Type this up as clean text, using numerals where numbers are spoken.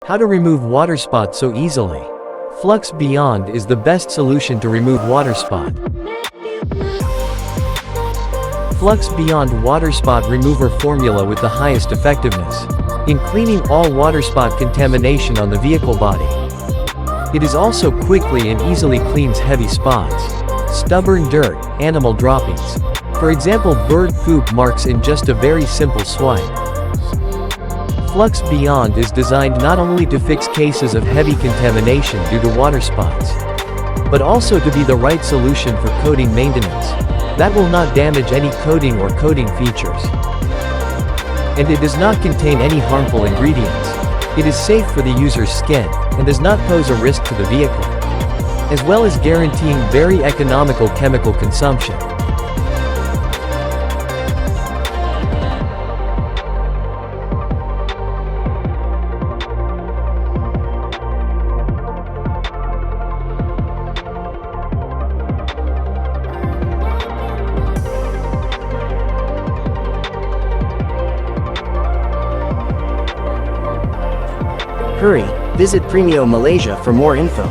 How to remove water spot so easily. Flux Beyond is the best solution to remove water spot. Flux Beyond Water Spot Remover Formula with the highest effectiveness in cleaning all water spot contamination on the vehicle body. It is also quickly and easily cleans heavy spots, stubborn dirt, animal droppings. For example, bird poop marks in just a very simple swipe. Flux Beyond is designed not only to fix cases of heavy contamination due to water spots, but also to be the right solution for coating maintenance that will not damage any coating or coating features. And it does not contain any harmful ingredients. It is safe for the user's skin, and does not pose a risk to the vehicle, as well as guaranteeing very economical chemical consumption. Hurry, visit Premio Malaysia for more info.